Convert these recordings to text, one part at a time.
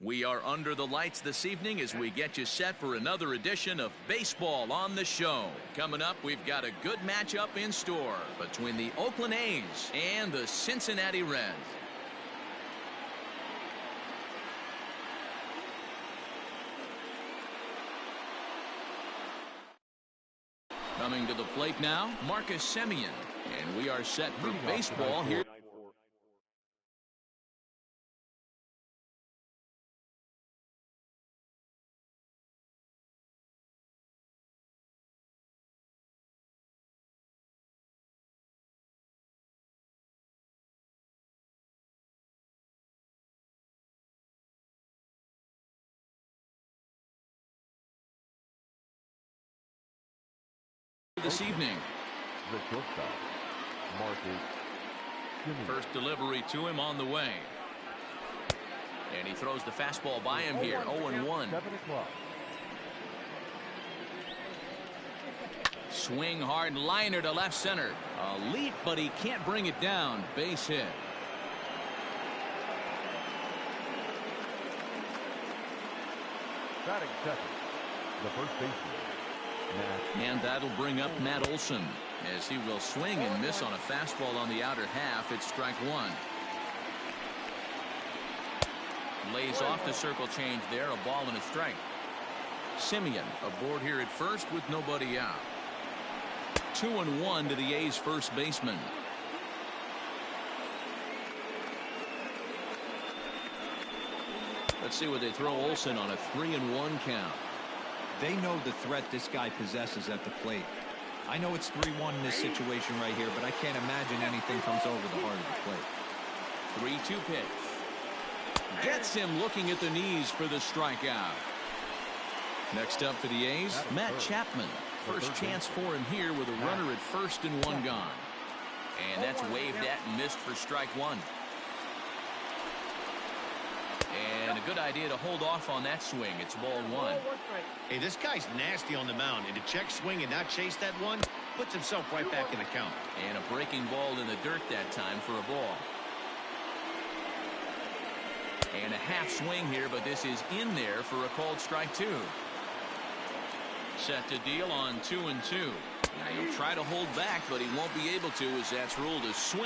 We are under the lights this evening as we get you set for another edition of Baseball on the Show. Coming up, we've got a good matchup in store between the Oakland A's and the Cincinnati Reds. Coming to the plate now, Marcus Semien, and we are set for baseball here. This evening. The shortstop, Marcus Semien. First delivery to him on the way. And he throws the fastball by him here. 0-1. 7 o'clock. Swing hard liner to left center. A leap, but he can't bring it down. Base hit. Batting second, the first baseman. And that'll bring up Matt Olson as he will swing and miss on a fastball on the outer half. It's strike one. Lays off the circle change there. A ball and a strike. Semien aboard here at first with nobody out. 2-1 to the A's first baseman. Let's see what they throw Olson on a 3-1 count. They know the threat this guy possesses at the plate. I know it's 3-1 in this situation right here, but I can't imagine anything comes over the heart of the plate. 3-2 pitch. Gets him looking at the knees for the strikeout. Next up for the A's, Matt Chapman. First chance for him here with a runner at first and one gone. And that's waved at and missed for strike one. And a good idea to hold off on that swing. It's ball one. Hey, this guy's nasty on the mound, and to check swing and not chase that one puts himself right back in the count. And a breaking ball in the dirt that time for a ball. And a half swing here, but this is in there for a called strike two. Set to deal on 2-2. Now he'll try to hold back, but he won't be able to as that's ruled a swing.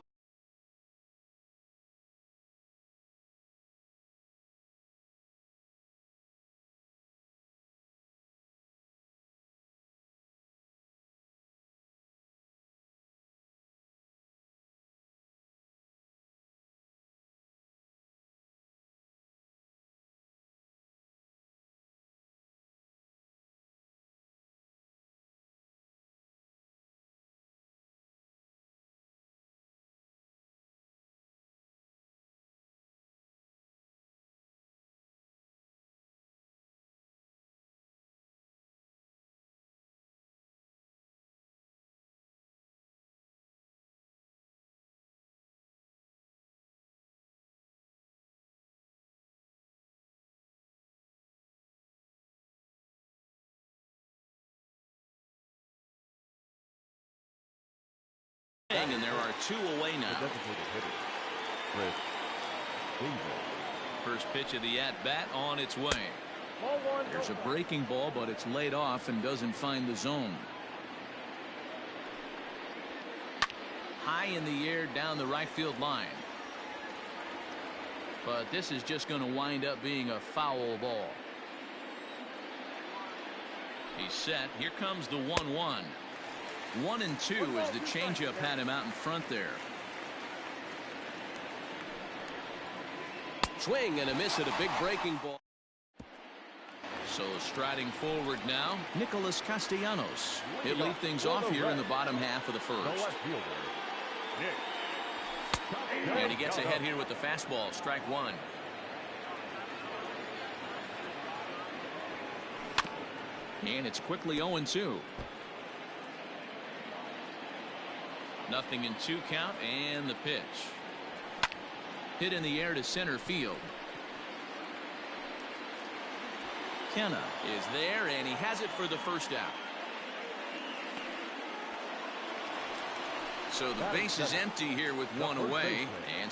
And there are two away now. First pitch of the at-bat on its way. There's a breaking ball, but it's laid off and doesn't find the zone. High in the air down the right field line. But this is just going to wind up being a foul ball. He's set. Here comes the 1-1. 1-2 as the changeup had him out in front there. Swing and a miss at a big breaking ball. So striding forward now, Nicholas Castellanos. He'll lead things off here in the bottom half of the first. And he gets ahead here with the fastball. Strike one. And it's quickly 0-2. Nothing in two count, and the pitch. Hit in the air to center field. Kenna is there, and he has it for the first out. So the base is empty here with one away, and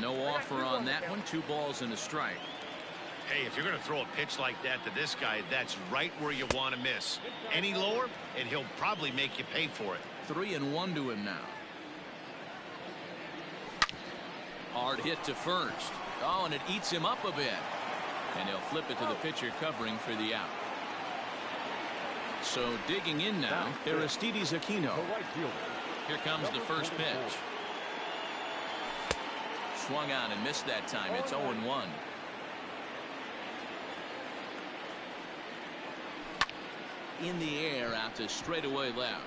No offer on that one. 2 balls and a strike. Hey, if you're going to throw a pitch like that to this guy, that's right where you want to miss. Any lower, and he'll probably make you pay for it. 3-1 to him now. Hard hit to first. Oh, and it eats him up a bit. And he'll flip it to the pitcher covering for the out. So digging in now, Aristides Aquino. Here comes the first pitch. Swung on and missed that time. It's 0-1. In the air out to straightaway left.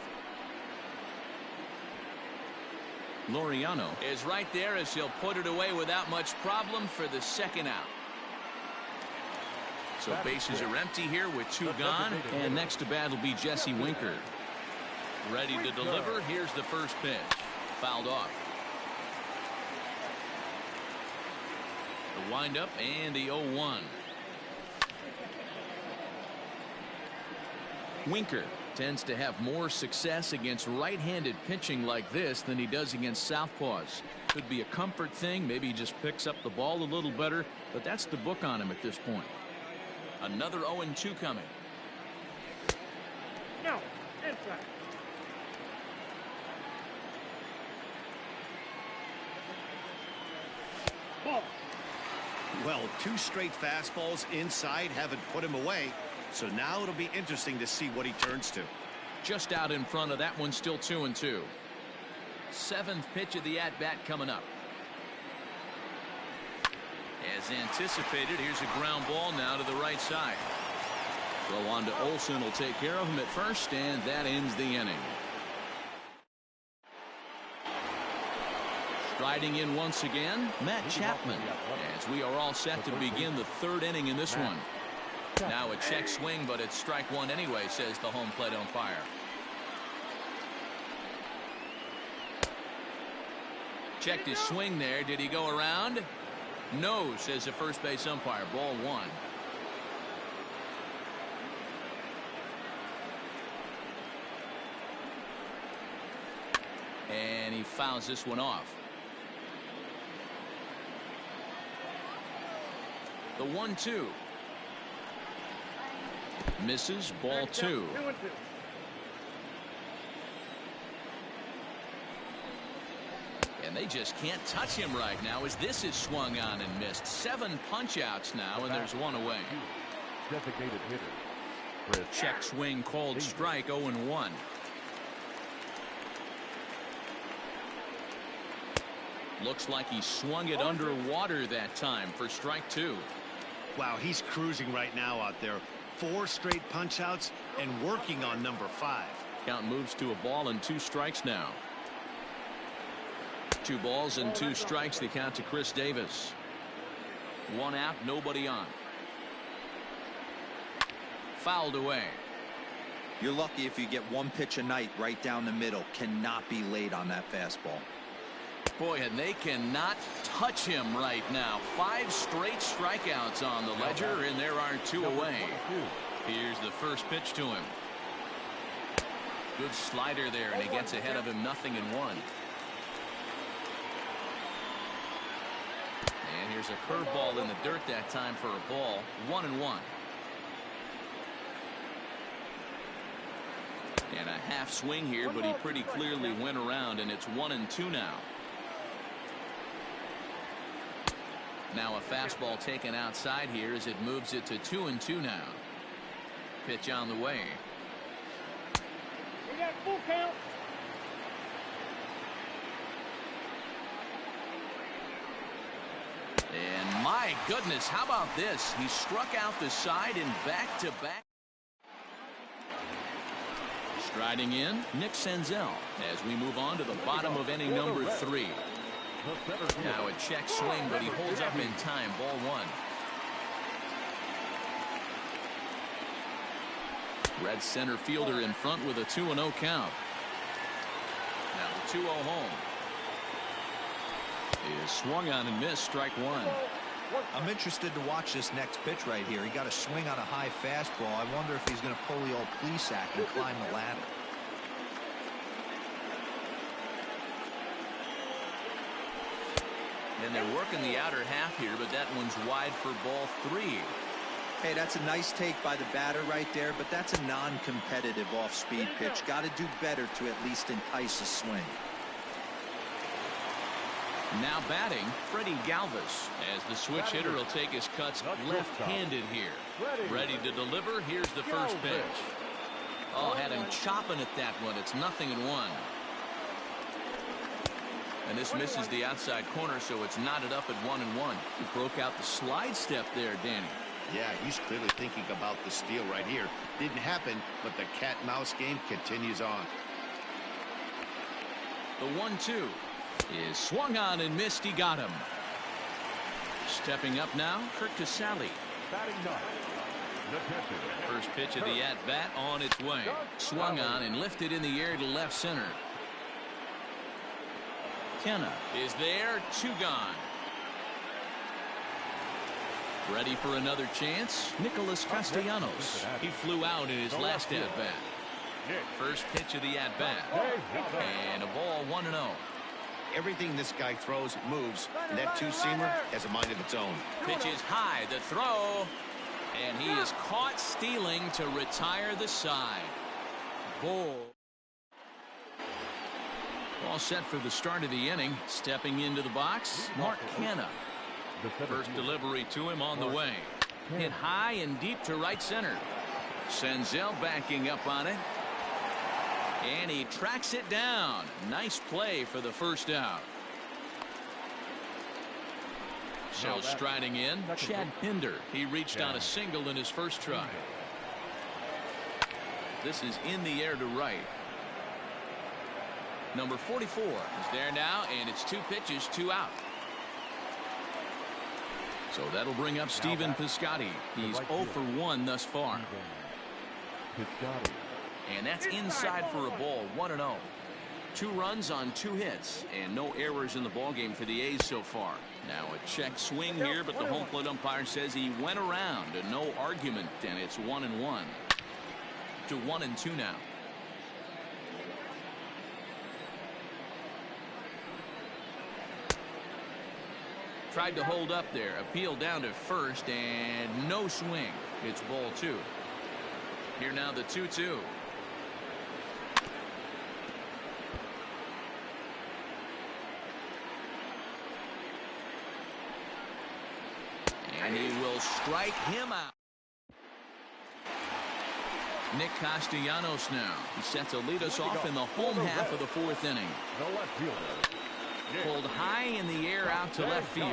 Laureano is right there as he'll put it away without much problem for the second out. So bases are empty here with 2 gone, and next to bat will be Jesse Winker. Ready to deliver. Here's the first pitch. Fouled off. The windup and the 0-1. Winker tends to have more success against right-handed pitching like this than he does against southpaws. Could be a comfort thing. Maybe he just picks up the ball a little better, but that's the book on him at this point. Another 0-2 coming. No, inside. Ball. Well, 2 straight fastballs inside haven't put him away. So now it'll be interesting to see what he turns to. Just out in front of that one, still 2-2. 7th pitch of the at-bat coming up. As anticipated, here's a ground ball now to the right side. Throw on to Olsen will take care of him at first, and that ends the inning. Striding in once again, Matt Chapman, as we are all set to begin the 3rd inning in this one. Now a check swing, but it's strike 1 anyway, says the home plate umpire. Checked his swing there. Did he go around? No, says the first base umpire. Ball 1. And he fouls this one off. The 1-2. Misses. Ball 2. And they just can't touch him right now as this is swung on and missed. 7 punch outs now, and there's 1 away. Designated hitter. Check swing called strike. 0-1. Looks like he swung it underwater that time for strike 2. Wow, he's cruising right now out there. 4 straight punch outs and working on number 5. Count moves to a ball and 2 strikes now. 2 balls and 2 strikes. The count to Chris Davis. 1 out, nobody on. Fouled away. You're lucky if you get 1 pitch a night right down the middle. Cannot be late on that fastball. Boy, and they cannot touch him right now. 5 straight strikeouts on the ledger, and there are 2 away. Here's the first pitch to him. Good slider there, and he gets ahead of him 0-1. And here's a curveball in the dirt that time for a ball. 1-1. And a half swing here, but he pretty clearly went around, and it's 1-2 now. Now a fastball taken outside here as it moves it to 2-2 now. Pitch on the way. We got full count. And my goodness, how about this? He struck out the side in back-to-back. Striding in, Nick Senzel as we move on to the bottom of inning number 3. Now a check swing, but he holds up in time. Ball 1. Red center fielder in front with a 2-0 count. Now the 2-0 home. He is swung on and missed. Strike 1. I'm interested to watch this next pitch right here. He got a swing on a high fastball. I wonder if he's going to pull the old Plesac and climb the ladder. And they're working the outer half here, but that one's wide for ball 3. Hey, that's a nice take by the batter right there, but that's a non-competitive off-speed pitch. Got to do better to at least entice a swing. Now batting, Freddie Galvis, as the switch hitter will take his cuts left-handed here. Ready to deliver. Here's the first pitch. Oh, had him chopping at that one. It's 0-1. And this misses the outside corner, so it's knotted up at 1-1. He broke out the slide step there, Danny. Yeah, he's clearly thinking about the steal right here. Didn't happen, but the cat-mouse game continues on. The 1-2 is swung on and missed. He got him. Stepping up now, Kirk Casale. First pitch of the at-bat on its way. Swung on and lifted in the air to left center. Kenna is there. 2 gone. Ready for another chance. Nicholas Castellanos. He flew out in his last at-bat. First pitch of the at-bat. And a ball 1-0. Everything this guy throws moves, and that two-seamer has a mind of its own. Pitch is high. The throw. And he is caught stealing to retire the side. Ball. All set for the start of the inning. Stepping into the box, Mark Canha. First delivery to him on the way. Hit high and deep to right center. Senzel backing up on it. And he tracks it down. Nice play for the first out. So striding in, Chad Pinder. He reached on a single in his first try. This is in the air to right. Number 44 is there now, and it's 2 pitches, 2 out. So that'll bring up Stephen Piscotty. He's 0 for 1 thus far. And that's inside for a ball, 1-0. 2 runs on 2 hits, and no errors in the ballgame for the A's so far. Now a check swing here, but the home plate umpire says he went around, and no argument, and it's 1-1. To 1-2 now. Tried to hold up there. Appeal down to first, and no swing. It's ball 2. Here now the 2-2. And he will strike him out. Nick Castellanos now. He's set to lead us off in the home half of the 4th inning. Pulled high in the air out to left field.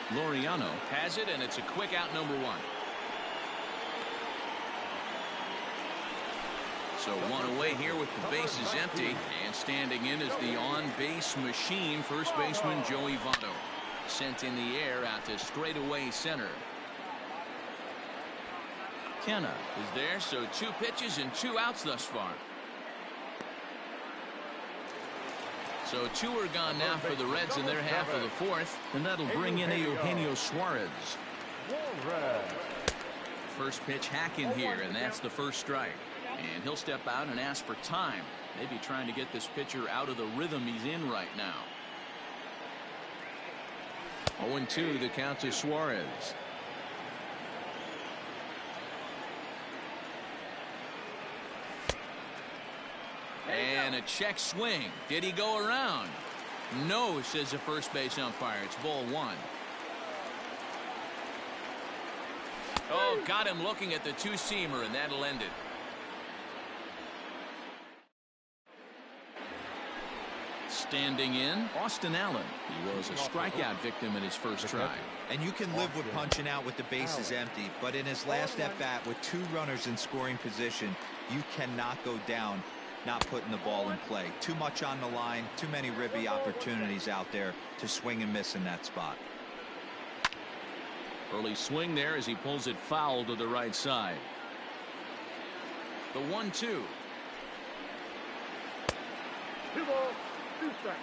Laureano has it, and it's a quick out, number 1. So 1 away here with the bases empty, and standing in is the on-base machine, first baseman Joey Votto. Sent in the air out to straightaway center. Kenna is there, so 2 pitches and 2 outs thus far. So 2 are gone now for the Reds in their half of the 4th, and that'll bring in Eugenio Suarez. First pitch hacking here, and that's the first strike. And he'll step out and ask for time. Maybe trying to get this pitcher out of the rhythm he's in right now. 0-2 the count to Suarez. And a check swing. Did he go around? No, says the first base umpire. It's ball 1. Oh, got him looking at the two-seamer, and that'll end it. Standing in, Austin Allen. He was a strikeout victim in his first try. And you can live with punching out with the bases empty, but in his last at-bat with 2 runners in scoring position, you cannot go down not putting the ball in play. Too much on the line, too many ribby opportunities out there to swing and miss in that spot. Early swing there as he pulls it foul to the right side. The 1-2. 2 balls, 2 strikes.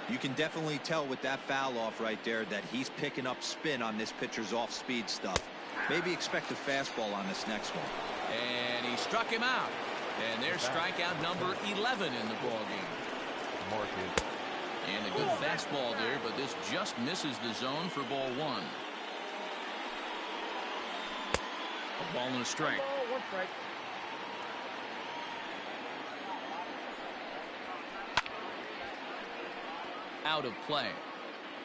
You can definitely tell with that foul off right there that he's picking up spin on this pitcher's off-speed stuff. Maybe expect a fastball on this next one. And he struck him out. And there's strikeout number 11 in the ballgame. And a good fastball there, but this just misses the zone for ball one. A ball and a strike. One strike. Out of play.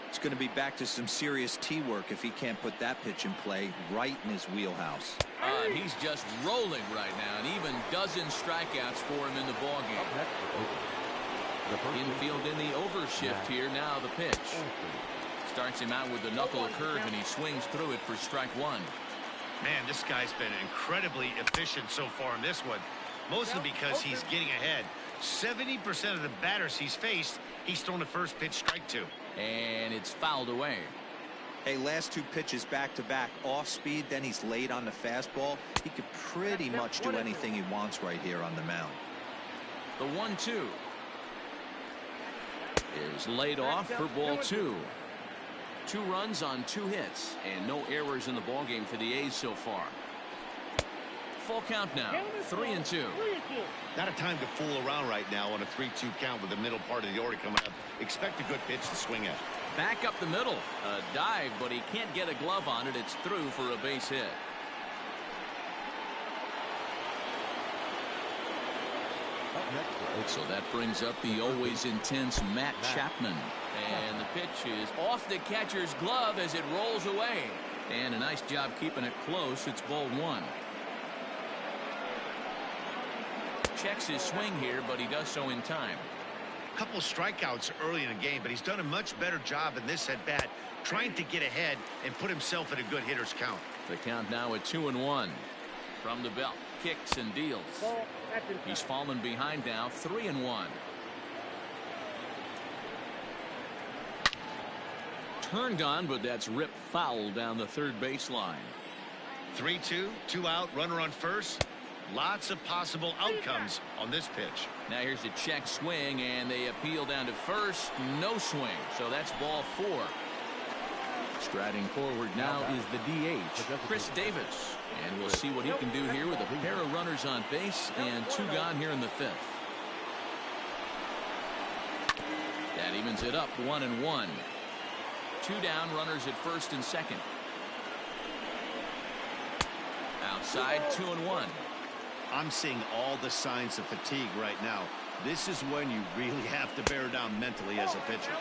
It's going to be back to some serious tee work if he can't put that pitch in play right in his wheelhouse. He's just rolling right now, and even dozen strikeouts for him in the ballgame. Infield in the overshift here. Now the pitch. Starts him out with the knuckle curve, and he swings through it for strike one. Man, this guy's been incredibly efficient so far in this one, mostly because he's getting ahead. 70% of the batters he's faced, he's thrown the first pitch strike to. And it's fouled away. Hey, last two pitches back-to-back off speed, then he's laid on the fastball. He could pretty much do anything he wants right here on the mound. The 1-2 is laid off for ball two. 2 runs on 2 hits, and no errors in the ballgame for the A's so far. Full count now, 3-2. Not a time to fool around right now on a 3-2 count with the middle part of the order coming up. Expect a good pitch to swing at. Back up the middle. A dive, but he can't get a glove on it. It's through for a base hit. So that brings up the always intense Matt Chapman. And the pitch is off the catcher's glove as it rolls away. And a nice job keeping it close. It's ball one. Checks his swing here, but he does so in time. A couple strikeouts early in the game, but he's done a much better job in this at-bat, trying to get ahead and put himself in a good hitter's count. The count now at 2-1. From the belt, kicks and deals. He's fallen behind now, 3-1. Turned on, but that's ripped foul down the third baseline. 3-2, 2 out, runner on first. Lots of possible outcomes on this pitch. Now here's a check swing, and they appeal down to first. No swing, so that's ball 4. Striding forward now is the DH, Chris Davis. And we'll see what he can do here with a pair of runners on base and 2 gone here in the 5th. That evens it up, 1-1. 2 down, runners at first and second. Outside, 2-1. I'm seeing all the signs of fatigue right now. This is when you really have to bear down mentally as a pitcher.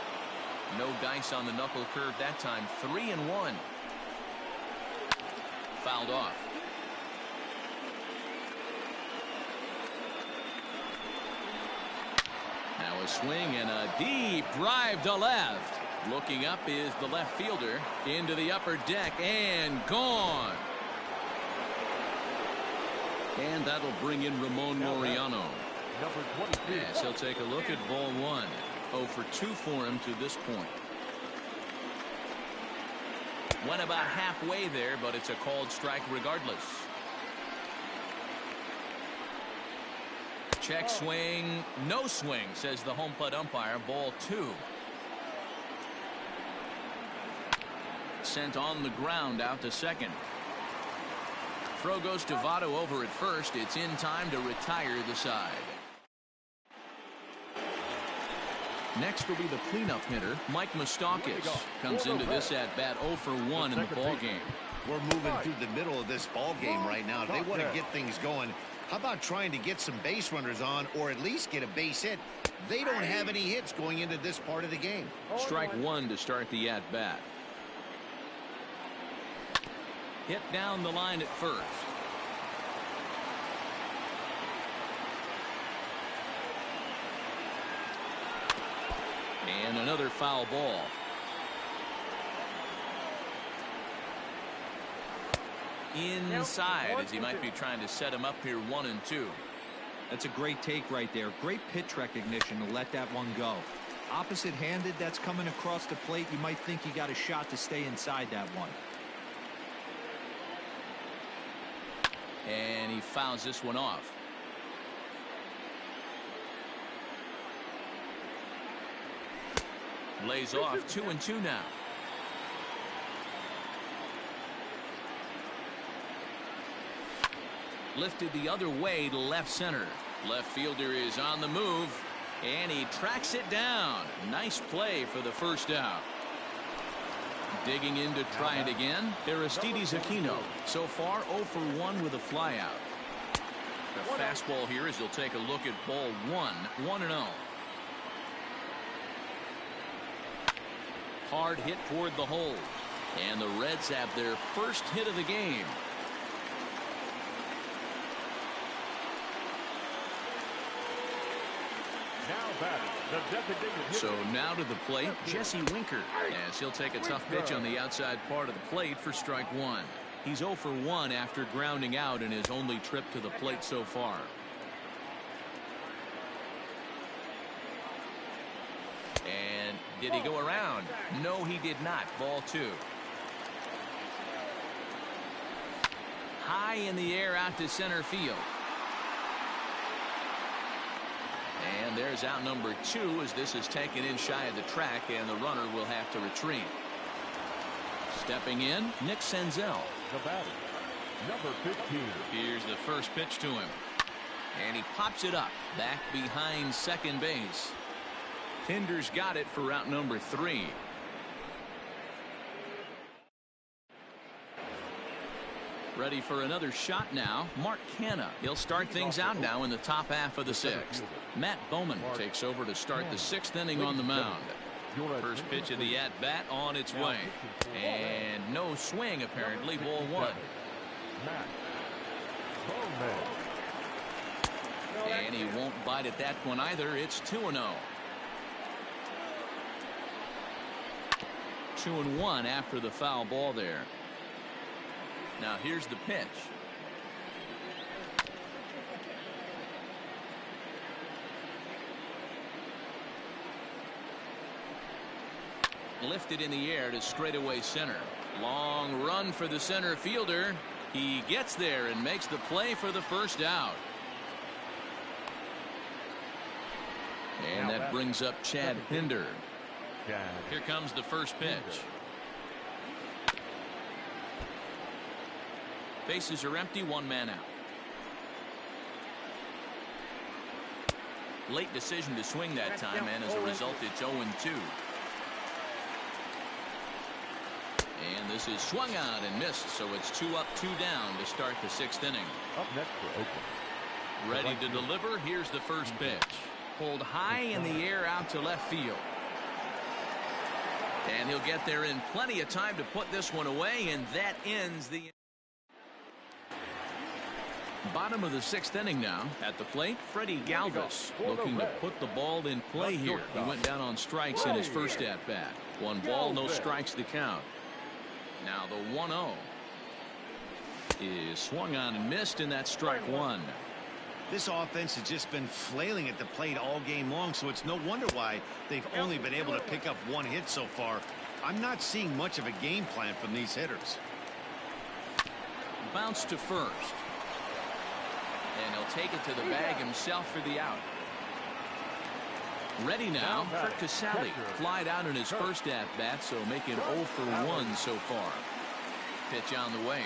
No dice on the knuckle curve that time. 3-1. Fouled off. Now a swing and a deep drive to left. Looking up is the left fielder into the upper deck and gone. And that'll bring in Ramon Laureano. Yes, he'll take a look at ball 1. 0 for 2 for him to this point. Went about halfway there, but it's a called strike regardless. Check swing, no swing, says the home plate umpire. Ball 2. Sent on the ground out to second. Throw goes to Votto over at first. It's in time to retire the side. Next will be the cleanup hitter, Mike Moustakas. Comes into this at bat 0 for 1 in the ball game. We're moving through the middle of this ball game right now. They want to get things going. How about trying to get some base runners on, or at least get a base hit? They don't have any hits going into this part of the game. Strike 1 to start the at bat. Hit down the line at first. And another foul ball. Inside, as he might be trying to set him up here 1-2. That's a great take right there. Great pitch recognition to let that one go. Opposite-handed, that's coming across the plate. You might think you got a shot to stay inside that one. And he fouls this one off. Lays off, 2-2 now. Lifted the other way to left center. Left fielder is on the move, and he tracks it down. Nice play for the first out. Digging in to try it again, Aristides Aquino. So far 0 for 1 with a flyout. The fastball here as he'll take a look at ball 1-0. Hard hit toward the hole. And the Reds have their first hit of the game. So now to the plate, Jesse Winker, as he'll take a tough pitch on the outside part of the plate for strike one. He's 0 for 1 after grounding out in his only trip to the plate so far. And did he go around? No, he did not. Ball 2. High in the air out to center field. And there's out number 2 as this is taken in shy of the track, and the runner will have to retreat. Stepping in, Nick Senzel. The batter, number 15. Here's the first pitch to him. And he pops it up back behind second base. Pinder's got it for out number 3. Ready for another shot now, Mark Canha. He'll start things out now in the top half of the 6th. Matt Bowman takes over to start the 6th inning on the mound. First pitch of the at-bat on its way. And no swing, apparently, ball 1. And he won't bite at that one either. It's 2-0. 2-1 after the foul ball there. Now here's the pitch. Lifted in the air to straightaway center. Long run for the center fielder. He gets there and makes the play for the first out. And that brings up Chad Pinder. Here comes the first pitch. Bases are empty, 1 man out. Late decision to swing that time, and as a result, it's 0-2. And this is swung out and missed, so it's 2 up, 2 down to start the 6th inning. Up next for Oakland. Ready to deliver. Here's the first pitch. Pulled high in the air out to left field. And he'll get there in plenty of time to put this one away, and that ends the bottom of the 6th inning now. At the plate, Freddie Galvis looking to put the ball in play here. He went down on strikes in his first at-bat. 1 ball, no strikes the count. Now the 1-0 is swung on and missed, and that's strike 1. This offense has just been flailing at the plate all game long, so it's no wonder why they've only been able to pick up 1 hit so far. I'm not seeing much of a game plan from these hitters. Bounce to first. And he'll take it to the bag himself for the out. Ready now, Kirk Casale flied out in his first at-bat, so making 0 for 1 so far. Pitch on the way.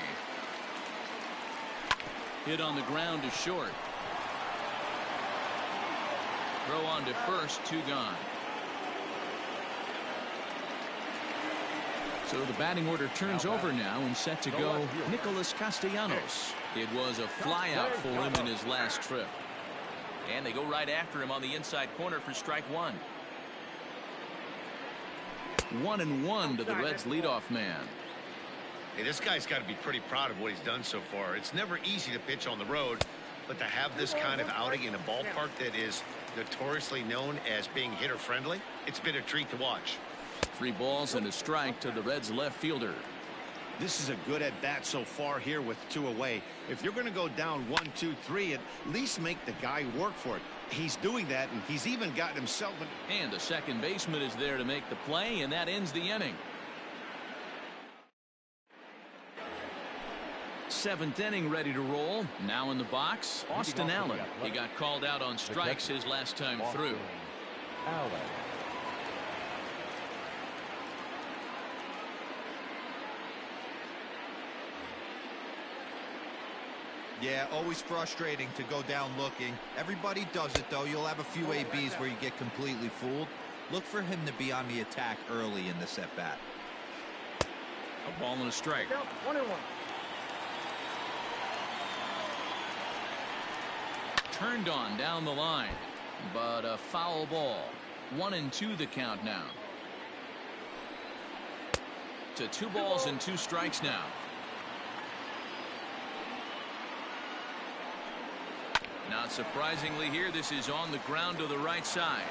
Hit on the ground to short. Throw on to first, 2 gone. So the batting order turns over now and set to go Nicholas Castellanos. It was a flyout for him in his last trip. And they go right after him on the inside corner for strike 1. 1-1 to the Reds leadoff man. Hey, this guy's got to be pretty proud of what he's done so far. It's never easy to pitch on the road, but to have this kind of outing in a ballpark that is notoriously known as being hitter friendly, it's been a treat to watch. 3 balls and a strike to the Reds left fielder. This is a good at bat so far here with 2 away. If you're going to go down 1, 2, 3, at least make the guy work for it. He's doing that, and he's even gotten himself. And the second baseman is there to make the play, and that ends the inning. 7th inning ready to roll. Now in the box, Austin Allen. He got called out on strikes his last time through. Allen. Yeah, always frustrating to go down looking. Everybody does it, though. You'll have a few ABs where you get completely fooled. Look for him to be on the attack early in this at-bat. A ball and a strike. 1-1. Turned on down the line, but a foul ball. 1-2 the count now. To 2 balls and 2 strikes now. Not surprisingly here, this is on the ground to the right side.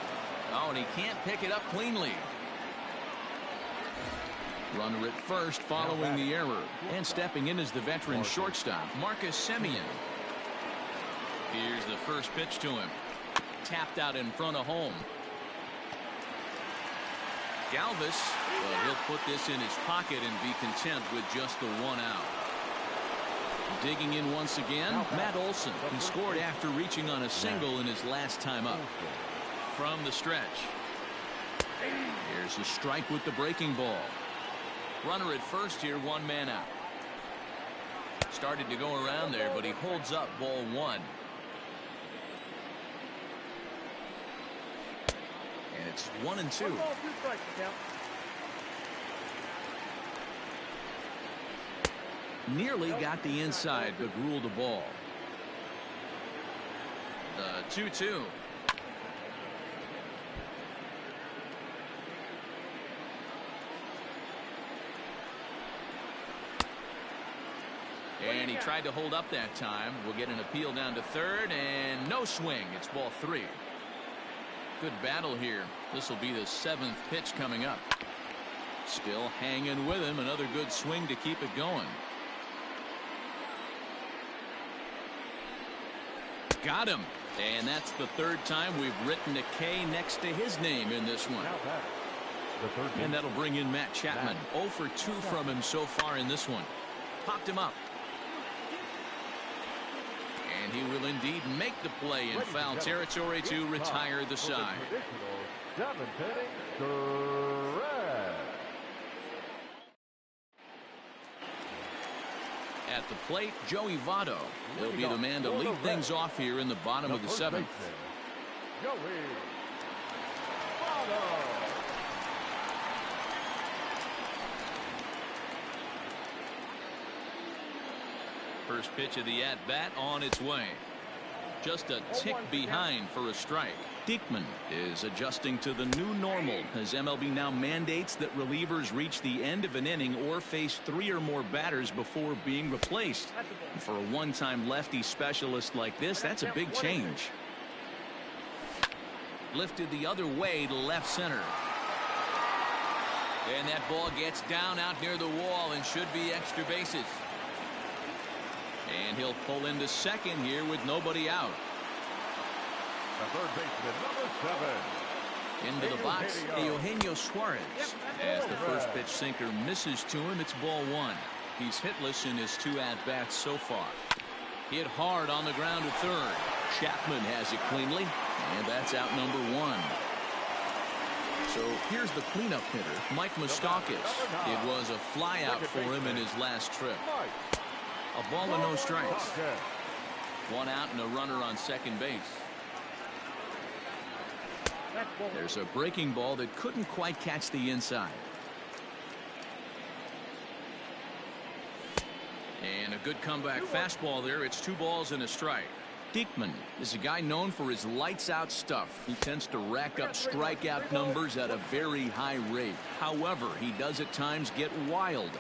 Oh, and he can't pick it up cleanly. Runner at first following the error. And stepping in is the veteran shortstop, Marcus Semien. Here's the first pitch to him. Tapped out in front of home. Galvis, well, he'll put this in his pocket and be content with just the 1 out. Digging in once again, Matt Olson. He scored after reaching on a single in his last time up. From the stretch. Here's a strike with the breaking ball. Runner at first here, 1 man out. Started to go around there, but he holds up ball 1. And it's 1-2. 1 ball, 2 strikes, count. Nearly got the inside, but ruled a ball. The 2-2. And he tried to hold up that time. We'll get an appeal down to third, and no swing. It's ball 3. Good battle here. This will be the 7th pitch coming up. Still hanging with him. Another good swing to keep it going. Got him. And that's the 3rd time we've written a K next to his name in this one. And that'll bring in Matt Chapman. 0 for 2 from him so far in this one. Popped him up. And he will indeed make the play in foul territory to retire the side. At the plate, Joey Votto. He'll be the man to lead things off here in the bottom of the 7th. Joey Votto. First pitch of the at-bat on its way. Just a tick behind for a strike. Diekman is adjusting to the new normal as MLB now mandates that relievers reach the end of an inning or face 3 or more batters before being replaced. And for a one-time lefty specialist like this, that's a big change. Lifted the other way to left center. And that ball gets down out near the wall and should be extra bases. And he'll pull into second here with nobody out. The third baseman, number 7. Into the box, Eugenio Suarez. As the first pitch sinker misses to him, it's ball 1. He's hitless in his 2 at-bats so far. Hit hard on the ground to third. Chapman has it cleanly, and that's out number 1. So here's the cleanup hitter, Mike Moustakas. It was a flyout for him in his last trip. A ball and no strikes. 1 out and a runner on second base. There's a breaking ball that couldn't quite catch the inside. And a good comeback fastball there. It's 2 balls and a strike. Diekman is a guy known for his lights-out stuff. He tends to rack up strikeout numbers at a very high rate. However, he does at times get wild.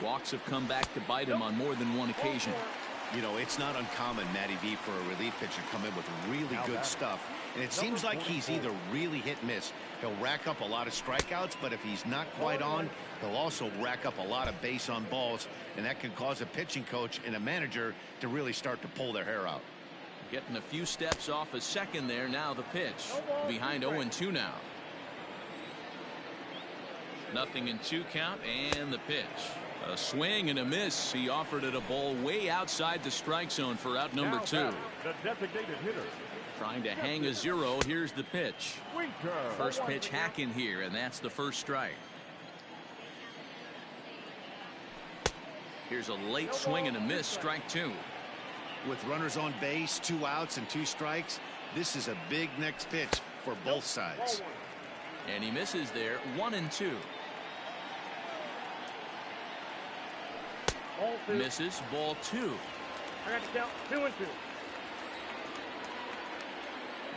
Walks have come back to bite him on more than one occasion. You know, it's not uncommon, Matty V, for a relief pitcher to come in with really good stuff. And it seems like he's either really hit and miss. He'll rack up a lot of strikeouts, but if he's not quite on, he'll also rack up a lot of base on balls. And that can cause a pitching coach and a manager to really start to pull their hair out. Getting a few steps off a second there. Now the pitch. Behind 0-2 now. 0-2 count and the pitch. A swing and a miss. He offered it a ball way outside the strike zone for out number 2. The designated hitter. Trying to hang a 0. Here's the pitch. First pitch hacking here, and that's the first strike. Here's a late swing and a miss. Strike 2. With runners on base, 2 outs and 2 strikes, this is a big next pitch for both sides. And he misses there, 1-2. Misses, ball 2. I got to count 2-2.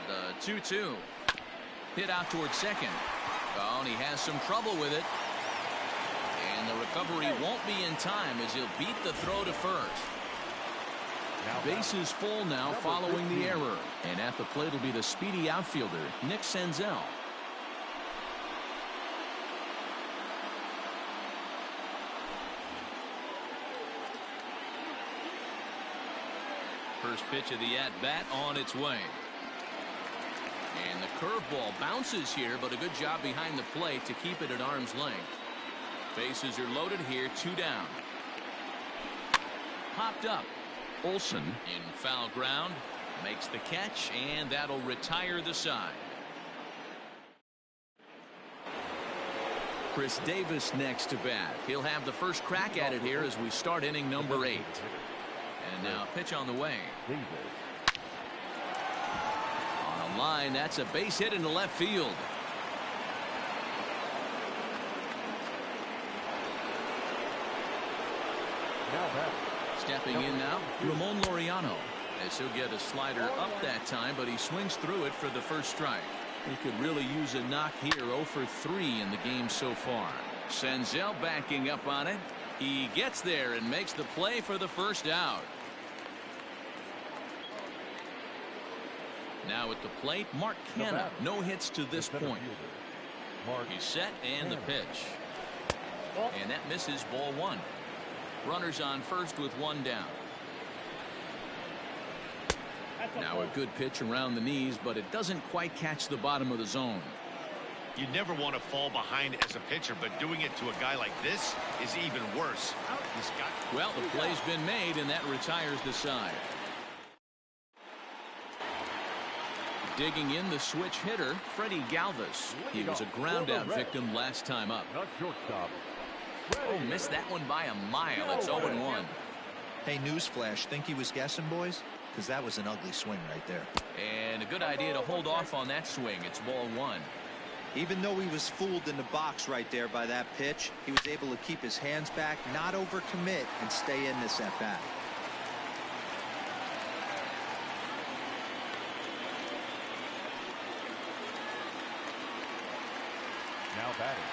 The 2-2. Hit out towards second. Oh, and he has some trouble with it. And the recovery won't be in time as he'll beat the throw to first. Bases full now following the error. And at the plate will be the speedy outfielder, Nick Senzel. First pitch of the at-bat on its way. And the curveball bounces here, but a good job behind the plate to keep it at arm's length. Bases are loaded here, 2 down. Popped up. Olsen in foul ground makes the catch, and that'll retire the side. Chris Davis next to bat. He'll have the first crack at it here as we start inning number 8. And now pitch on the way. On a line, that's a base hit into left field. Stepping in now, Ramon Laureano, as he'll get a slider up that time, but he swings through it for the first strike. He could really use a knock here. 0 for 3 in the game so far. Senzel backing up on it. He gets there and makes the play for the first out. Now at the plate, Mark Canha. No hits to this point. He's set and the pitch. And that misses, ball 1. Runners on first with 1 down. Now a good pitch around the knees, but it doesn't quite catch the bottom of the zone. You never want to fall behind as a pitcher, but doing it to a guy like this is even worse. Well, the play's been made, and that retires the side. Digging in the switch hitter, Freddie Galvis. He was a ground-out victim last time up. Oh, missed that one by a mile. It's 0-1. Hey, newsflash, think he was guessing, boys? Because that was an ugly swing right there. And a good idea to hold off on that swing. It's ball 1. Even though he was fooled in the box right there by that pitch, he was able to keep his hands back, not overcommit, and stay in this at-bat. Now batting.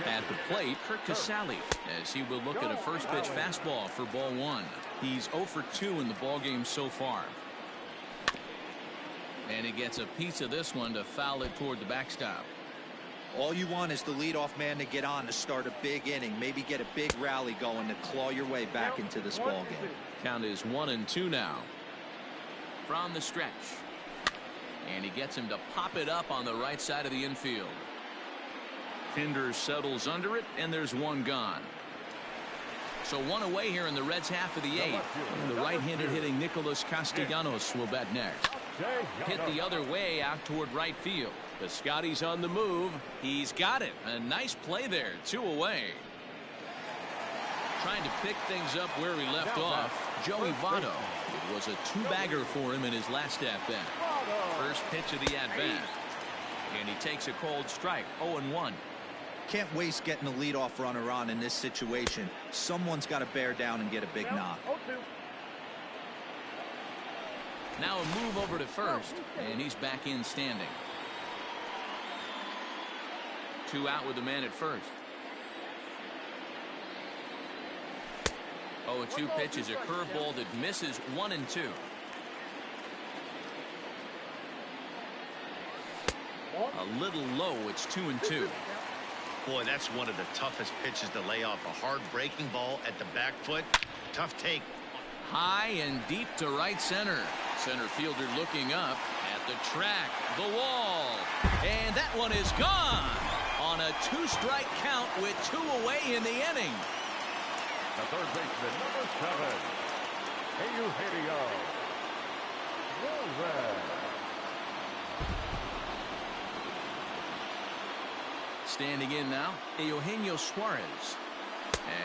At the plate, Kurt Casale, as he will look at a first pitch fastball for ball 1. He's 0 for 2 in the ballgame so far. And he gets a piece of this one to foul it toward the backstop. All you want is the leadoff man to get on to start a big inning, maybe get a big rally going to claw your way back into this ballgame. Count is 1-2 now. From the stretch. And he gets him to pop it up on the right side of the infield. Pinder settles under it, and there's 1 gone. So 1 away here in the Reds' half of the 8th. And the right-handed hitting Nicholas Castellanos will bat next. Hit the other way out toward right field. Piscotty's on the move. He's got it. A nice play there. 2 away. Trying to pick things up where he left off, Joey Votto. It was a 2-bagger for him in his last at-bat. First pitch of the at-bat. And he takes a cold strike. 0-1. Can't waste getting a leadoff runner on in this situation. Someone's got to bear down and get a big knock. Now a move over to first, and he's back in standing. 2 out with the man at first. 0-2 pitch is a curveball that misses. 1-2. A little low. It's 2-2. Boy, that's one of the toughest pitches to lay off. A hard breaking ball at the back foot. Tough take. High and deep to right center. Center fielder looking up at the track. The wall. And that one is gone on a 2-strike count with 2 away in the inning. The third baseman, number 7, Eugenio. Standing in now, Eugenio Suarez.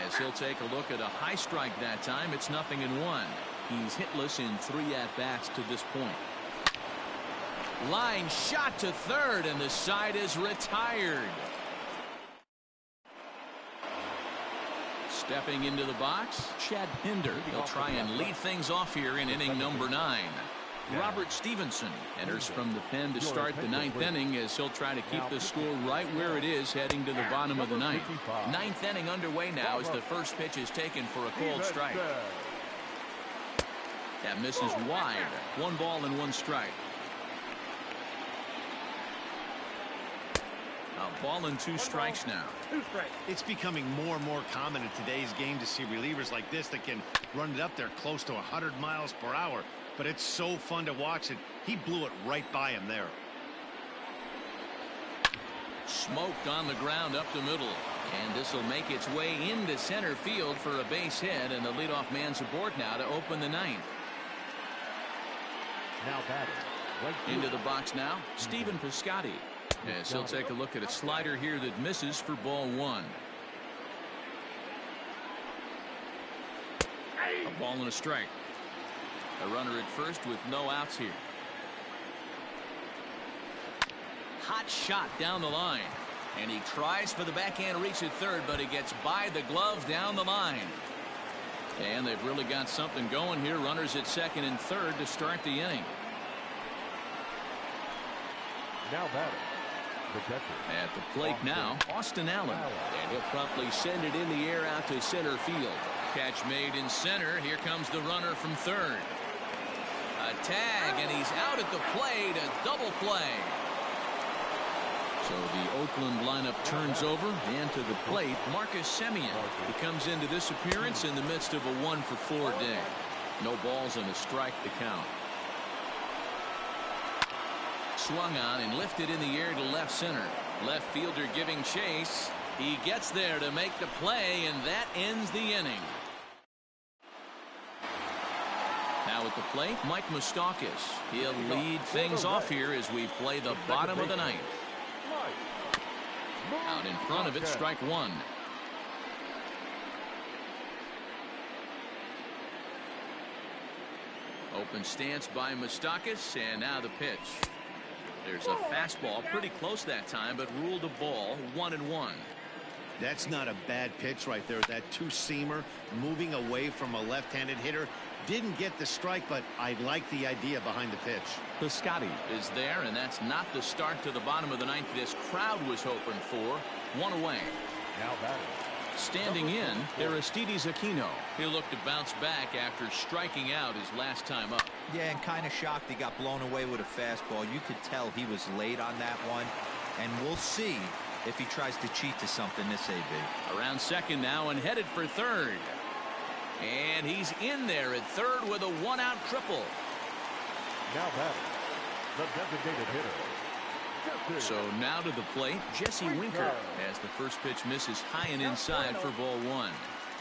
As he'll take a look at a high strike that time, it's 0-1. He's hitless in 3 at-bats to this point. Line shot to third, and the side is retired. Stepping into the box, Chad Pinder. He'll try and lead things off here in inning number 9. Robert Stevenson enters from the pen to start the 9th inning as he'll try to keep the score right where it is heading to the bottom of the 9th. 9th inning underway now as the first pitch is taken for a cold strike. That misses wide. 1 ball and 1 strike. A ball and 2 strikes now. It's becoming more and more common in today's game to see relievers like this that can run it up there close to 100 miles per hour. But it's so fun to watch it. He blew it right by him there. Smoked on the ground up the middle. And this will make its way into center field for a base hit, and the leadoff man's aboard now to open the 9th. Now batting. Into the box now, Stephen Piscotty. As he'll take a look at a slider here that misses for ball 1. A ball and a strike. A runner at first with no outs here. Hot shot down the line. And he tries for the backhand reach at third, but he gets by the glove down the line. And they've really got something going here. Runners at second and third to start the inning. Now batting. At the plate now, Austin Allen. And he'll promptly send it in the air out to center field. Catch made in center. Here comes the runner from third. A tag, and he's out at the plate. A double play. So the Oakland lineup turns over, and to the plate, Marcus Semien. He comes into this appearance in the midst of a 1-for-4 day. No balls and a strike to count. Swung on and lifted in the air to left center. Left fielder giving chase. He gets there to make the play, and that ends the inning. Now at the plate, Mike Moustakas. He'll lead things off here as we play the bottom of the 9th. Out in front of it, strike 1. Open stance by Moustakas, and now the pitch. There's a fastball pretty close that time, but ruled a ball. 1-1. That's not a bad pitch right there. That two-seamer moving away from a left-handed hitter. Didn't get the strike, but I like the idea behind the pitch. Piscotty is there, and that's not the start to the bottom of the 9th this crowd was hoping for. 1 away. Now batting. Standing in, Aristides Aquino. He'll look to bounce back after striking out his last time up. Yeah, and kind of shocked he got blown away with a fastball. You could tell he was late on that one, and we'll see if he tries to cheat to something this AB. Around second now and headed for third. And he's in there at third with a 1-out triple. Now batting. The designated hitter. So now to the plate, Jesse Winker, as the first pitch misses high and inside for ball 1.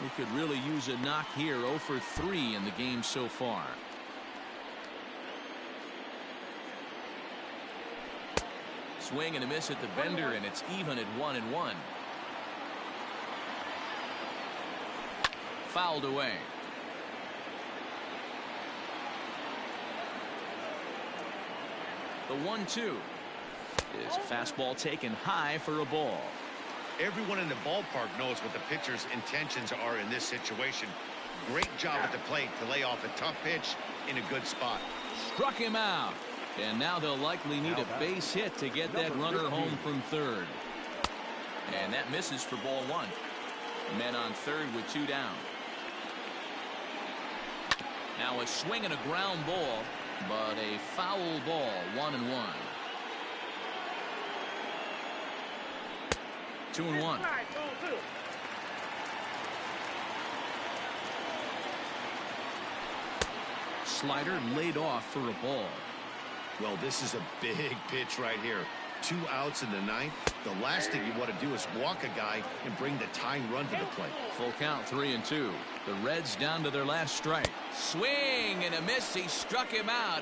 He could really use a knock here. 0 for 3 in the game so far. Swing and a miss at the bender, and it's even at 1-1. Fouled away. The 1-2 is fastball taken high for a ball. Everyone in the ballpark knows what the pitcher's intentions are in this situation. Great job at the plate to lay off a tough pitch in a good spot. Struck him out. And now they'll likely need a base hit to get that runner home from third. And that misses for ball 1. Men on third with 2 down. Now a swing and a ground ball, but a foul ball. 1-1. 2-1. Slider laid off for a ball. Well, this is a big pitch right here. 2 outs in the 9th. The last thing you want to do is walk a guy and bring the tying run to the plate. Full count, 3-2. The Reds down to their last strike. Swing and a miss. He struck him out.